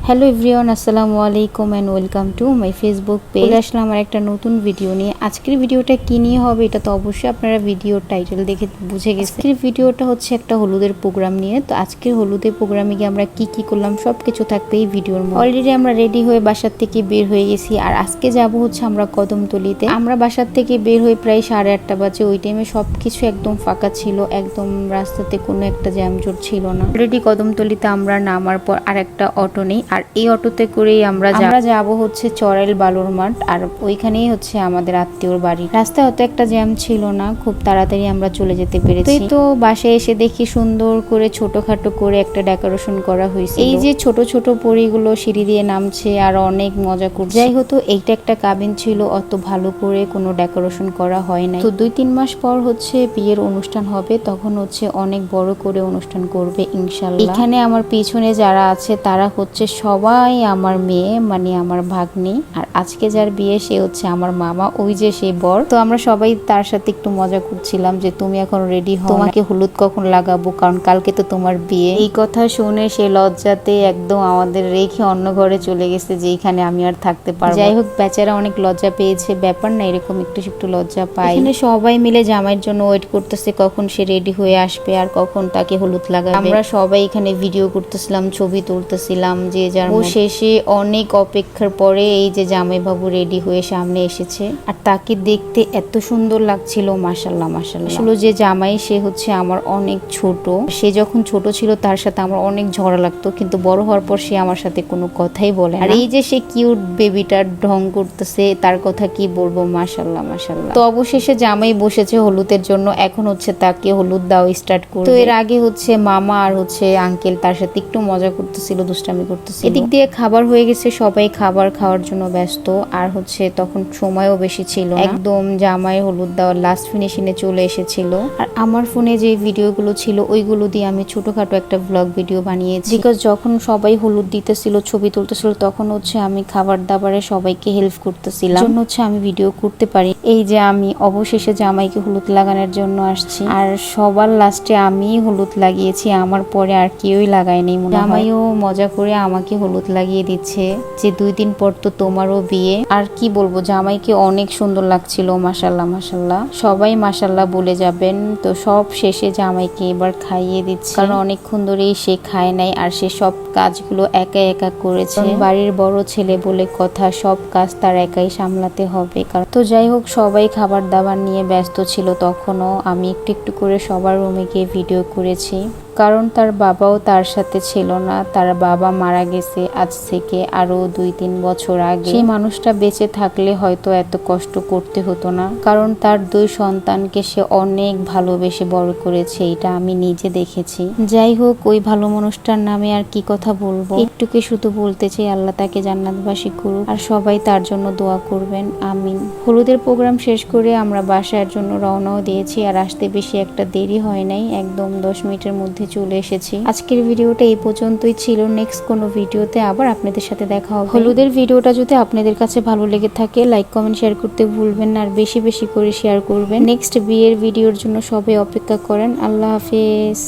Hello everyone, আসসালামু আলাইকুম and welcome to my Facebook page. আসলে আমার একটা নতুন ভিডিও নিয়ে। আজকের ভিডিওটা কী নিয়ে হবে এটা তো অবশ্যই আপনারা ভিডিওর টাইটেল দেখে বুঝে গেছেন। আজকের ভিডিওটা হচ্ছে একটা হলুদের প্রোগ্রাম নিয়ে। তো আজকের হলুদের প্রোগ্রামে গিয়ে আমরা কি করলাম সব কিছু থাকবে এই ভিডিওর মধ্যে। অলরেডি আমরা রেডি হয়ে বাসার থেকে বের হয়ে গেছি, আর আজকে যাব হচ্ছে আমরা কদমতলিতে। আমরা বাসার থেকে বের হয়ে প্রায় 8:30 বাজে। ওই টাইমে সবকিছু একদম ফাঁকা ছিল, একদম রাস্তাতে কোনো একটা জ্যামজট ছিল না। অলরেডি কদমতলিতে আমরা নামার পর আর একটা অটো নেই, আর এই অটোতে করেই আমরা যাব হচ্ছে চড়াইল বালুর মাঠ, আর ওইখানেই হচ্ছে আমাদের আত্মীয়র বাড়ি। রাস্তায় অত একটা জ্যাম ছিল না, খুব তাড়াতাড়ি আমরা চলে যেতে পেরেছি। তো বাসায় এসে দেখি সুন্দর করে ছোটখাটো করে একটা ডেকোরেশন করা হয়েছে। এই যে ছোট ছোট পরীগুলো সিঁড়ি দিয়ে নামছে আর অনেক মজা করছে। যাই হতো এইটা একটা কাবিন ছিল, অত ভালো করে কোনো ডেকোরেশন করা হয় নাই। তো 2-3 মাস পর হচ্ছে বিয়ের অনুষ্ঠান হবে, তখন হচ্ছে অনেক বড় করে অনুষ্ঠান করবে ইনশাল্লাহ। এখানে আমার পিছনে যারা আছে তারা হচ্ছে সবাই আমার মেয়ে, মানে আমার ভাগ্নি। আর আজকে যার বিয়ে সে হচ্ছে আমার মামা, ওই যে সেই বর। তো আমরা সবাই তার সাথে একটু মজা করছিলাম যে তুমি এখন রেডি হও, তোমাকে হলুদ কখন লাগাবো, কারণ কালকে তো তোমার বিয়ে। এই কথা শুনে সে লজ্জাতে একদম আমাদের রেখে অন্য ঘরে চলে গেছে, যে এখানে আমি আর থাকতে পারবো। যাই হোক, বেচারা অনেক লজ্জা পেয়েছে। ব্যাপার না, এরকম একটু লজ্জা পাই। এখানে সবাই মিলে জামাইয়ের জন্য ওয়েট করতেছে কখন সে রেডি হয়ে আসবে আর কখন তাকে হলুদ লাগাবে। আমরা সবাই এখানে ভিডিও করতেছিলাম, ছবি তুলতেছিলাম যে যার। শেষে অনেক অপেক্ষার পরে এই যে জামাইবাবু রেডি হয়ে সামনে এসেছে, আর তাকে দেখতে এত সুন্দর লাগছিল, মাশাআল্লাহ মাশাআল্লাহ। আসলে যে জামাই সে হচ্ছে আমার অনেক ছোট। সে যখন ছোট ছিল তার সাথে আমার অনেক ঝগড়া লাগতো, কিন্তু বড় হওয়ার পর সে আমার সাথে কোনো কথাই বলে না। আর এই যে সে কিউট বেবিটার ঢং করতেছে, তার কথা কি বলবো, মাশাআল্লাহ মাশাআল্লাহ। তো অবশেষে জামাই বসেছে হলুদের জন্য, এখন হচ্ছে তাকে হলুদ দেওয়া স্টার্ট করবে। তো এর আগে হচ্ছে মামা আর হচ্ছে আঙ্কেল তার সাথে একটু মজা করতেছিল, দুষ্টামি করতেছিল। এদিক দিয়ে খাবার হয়ে গেছে, সবাই খাবার খাওয়ার জন্য ব্যস্ত। আর হচ্ছে তখন সময়ও বেশি ছিল, একদম জামাই হলুদ দেওয়ার লাস্ট ফিনিশিংয়ে চলে এসেছিল। আর আমার ফোনে যে ভিডিওগুলো ছিল ওইগুলো দিয়ে আমি ছোটখাটো একটা ব্লগ ভিডিও বানিয়েছি। বিকজ যখন সবাই হলুদ দিতেছিল, ছবি তুলতেছিল, তখন হচ্ছে আমি খাবার দাবারে সবাইকে হেল্প করতেছিলাম, জন্য হচ্ছে আমি ভিডিও করতে পারি। এই যে আমি অবশেষে জামাইকে হলুদ লাগানোর জন্য আসছি, আর সবার লাস্টে আমি হলুদ লাগিয়েছি, আমার পরে আর কেউই লাগায়নি। জামাইও মজা করে আমাকে হলুদ লাগিয়ে দিচ্ছে যে 2 দিন পর তো তোমারও বিয়ে। আর কি বলবো, জামাইকে অনেক সুন্দর লাগছিল, মাশাআল্লাহ মাশাআল্লাহ। সবাই মাশাআল্লাহ বলে যাবেন। তো সব শেষে জামাইকে এবার খাইয়ে দিচ্ছে, কারণ অনেকক্ষণ ধরেই সে খায় নাই, আর সে সব কাজগুলো একা একা করেছে। বাড়ির বড় ছেলে বলে কথা, সব কাজ তার একাই সামলাতে হবে। কারণ তো যাই হোক, সবাই খাবার দাবার নিয়ে ব্যস্ত ছিল। তখনও আমি একটু করে সবার রুমে গিয়ে ভিডিও করেছি, কারণ তার বাবাও তার সাথে ছিল না। তার বাবা মারা গেছে আজ থেকে আরো 2-3 বছর আগে। সেই মানুষটা বেঁচে থাকলে হয়তো এত কষ্ট করতে হতো না, কারণ তার 2 সন্তানকে সে অনেক ভালোবেসে বড় করেছে, এটা আমি নিজে দেখেছি। যাই হোক, ওই ভালো মানুষটার নামে আর কি কথা বলবো, একটুকে শুধু বলতে চাই আল্লাহ তাকে জান্নাতবাসী করুক, আর সবাই তার জন্য দোয়া করবেন, আমিন। হলুদের প্রোগ্রাম শেষ করে আমরা বাসার জন্য রওনাও দিয়েছি, আর আসতে বেশি একটা দেরি হয় নাই, একদম 10 মিনিটের মধ্যে চলে এসেছি। আজকের ভিডিওটা এই পর্যন্তই ছিল। নেক্সট কোনো ভিডিওতে আবার আপনাদের সাথে দেখা হবে। হলুদের ভিডিওটা যদি আপনাদের কাছে ভালো লেগে থাকে, লাইক কমেন্ট শেয়ার করতে ভুলবেন না, আর বেশি বেশি করে শেয়ার করবেন। নেক্সট বিয়ের ভিডিওর জন্য সবাই অপেক্ষা করেন। আল্লাহ হাফেজ।